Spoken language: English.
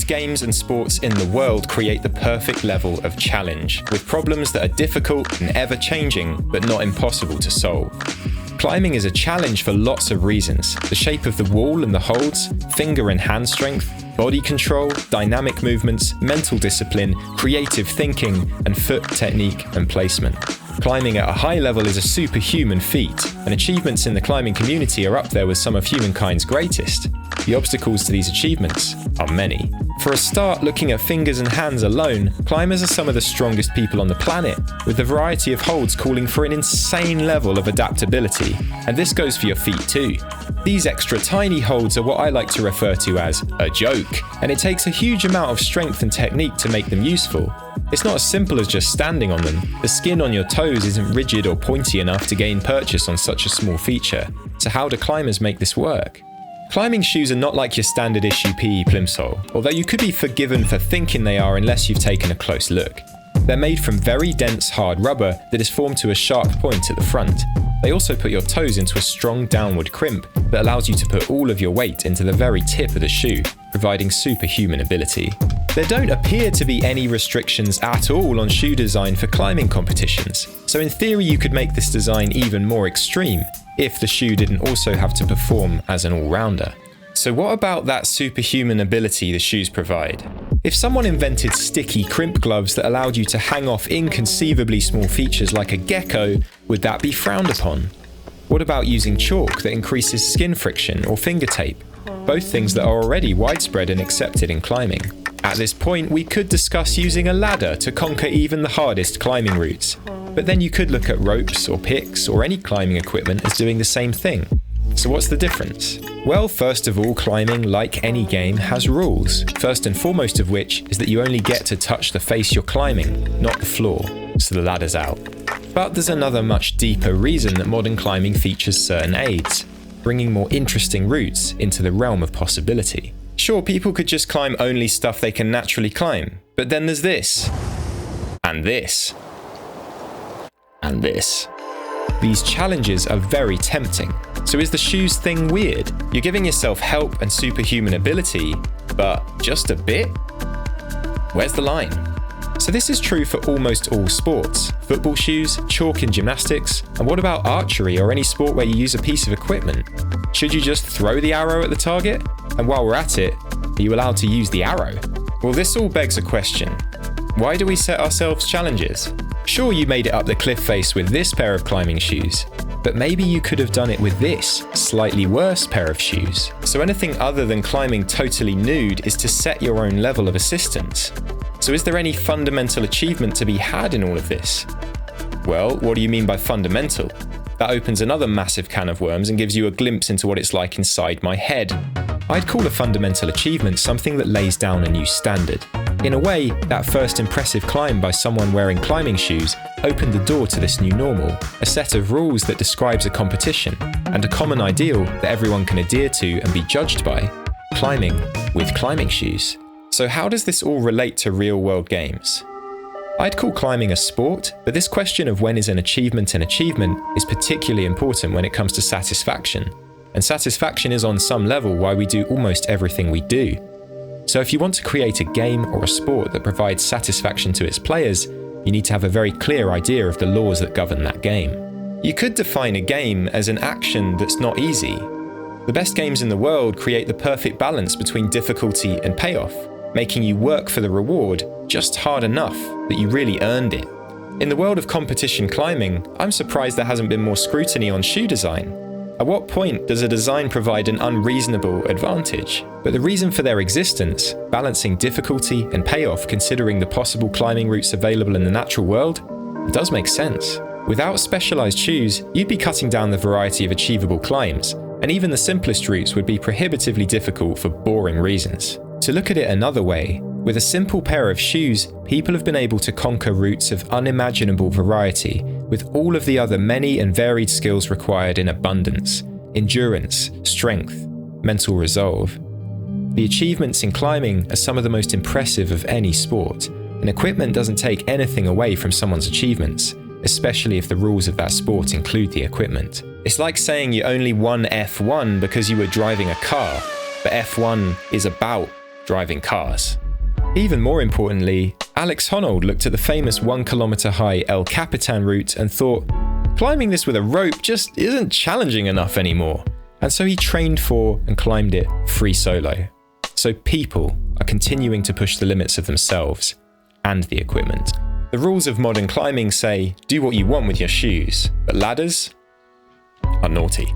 games and sports in the world create the perfect level of challenge, with problems that are difficult and ever-changing, but not impossible to solve. Climbing is a challenge for lots of reasons: the shape of the wall and the holds, finger and hand strength, body control, dynamic movements, mental discipline, creative thinking, and foot technique and placement. Climbing at a high level is a superhuman feat, and achievements in the climbing community are up there with some of humankind's greatest. The obstacles to these achievements are many. For a start, looking at fingers and hands alone, climbers are some of the strongest people on the planet, with a variety of holds calling for an insane level of adaptability. And this goes for your feet too. These extra tiny holds are what I like to refer to as a joke, and it takes a huge amount of strength and technique to make them useful. It's not as simple as just standing on them. The skin on your toes isn't rigid or pointy enough to gain purchase on such a small feature. So how do climbers make this work? Climbing shoes are not like your standard issue PE plimsoll, although you could be forgiven for thinking they are unless you've taken a close look. They're made from very dense hard rubber that is formed to a sharp point at the front. They also put your toes into a strong downward crimp that allows you to put all of your weight into the very tip of the shoe, providing superhuman ability. There don't appear to be any restrictions at all on shoe design for climbing competitions, so in theory you could make this design even more extreme if the shoe didn't also have to perform as an all-rounder. So what about that superhuman ability the shoes provide? If someone invented sticky crimp gloves that allowed you to hang off inconceivably small features like a gecko, would that be frowned upon? What about using chalk that increases skin friction, or finger tape? Both things that are already widespread and accepted in climbing. At this point, we could discuss using a ladder to conquer even the hardest climbing routes. But then you could look at ropes or picks or any climbing equipment as doing the same thing. So what's the difference? Well, first of all, climbing, like any game, has rules. First and foremost of which is that you only get to touch the face you're climbing, not the floor, so the ladder's out. But there's another much deeper reason that modern climbing features certain aids, bringing more interesting routes into the realm of possibility. Sure, people could just climb only stuff they can naturally climb, but then there's this, and this, and this. These challenges are very tempting. So is the shoes thing weird? You're giving yourself help and superhuman ability, but just a bit? Where's the line? So this is true for almost all sports. Football shoes, chalk in gymnastics, and what about archery or any sport where you use a piece of equipment? Should you just throw the arrow at the target? And while we're at it, are you allowed to use the arrow? Well, this all begs a question. Why do we set ourselves challenges? Sure, you made it up the cliff face with this pair of climbing shoes, but maybe you could have done it with this, slightly worse pair of shoes. So anything other than climbing totally nude is to set your own level of assistance. So is there any fundamental achievement to be had in all of this? Well, what do you mean by fundamental? That opens another massive can of worms and gives you a glimpse into what it's like inside my head. I'd call a fundamental achievement something that lays down a new standard. In a way, that first impressive climb by someone wearing climbing shoes opened the door to this new normal, a set of rules that describes a competition, and a common ideal that everyone can adhere to and be judged by: climbing with climbing shoes. So how does this all relate to real-world games? I'd call climbing a sport, but this question of when is an achievement is particularly important when it comes to satisfaction. And satisfaction is on some level why we do almost everything we do. So if you want to create a game or a sport that provides satisfaction to its players, you need to have a very clear idea of the laws that govern that game. You could define a game as an action that's not easy. The best games in the world create the perfect balance between difficulty and payoff, making you work for the reward just hard enough that you really earned it. In the world of competition climbing, I'm surprised there hasn't been more scrutiny on shoe design. At what point does a design provide an unreasonable advantage? But the reason for their existence, balancing difficulty and payoff considering the possible climbing routes available in the natural world, does make sense. Without specialized shoes, you'd be cutting down the variety of achievable climbs, and even the simplest routes would be prohibitively difficult for boring reasons. To look at it another way, with a simple pair of shoes, people have been able to conquer routes of unimaginable variety, with all of the other many and varied skills required in abundance: endurance, strength, mental resolve. The achievements in climbing are some of the most impressive of any sport, and equipment doesn't take anything away from someone's achievements, especially if the rules of that sport include the equipment. It's like saying you only won F1 because you were driving a car, but F1 is about driving cars. Even more importantly, Alex Honnold looked at the famous 1 kilometer high El Capitan route and thought, climbing this with a rope just isn't challenging enough anymore. And so he trained for and climbed it free solo. So people are continuing to push the limits of themselves and the equipment. The rules of modern climbing say, do what you want with your shoes, but ladders are naughty.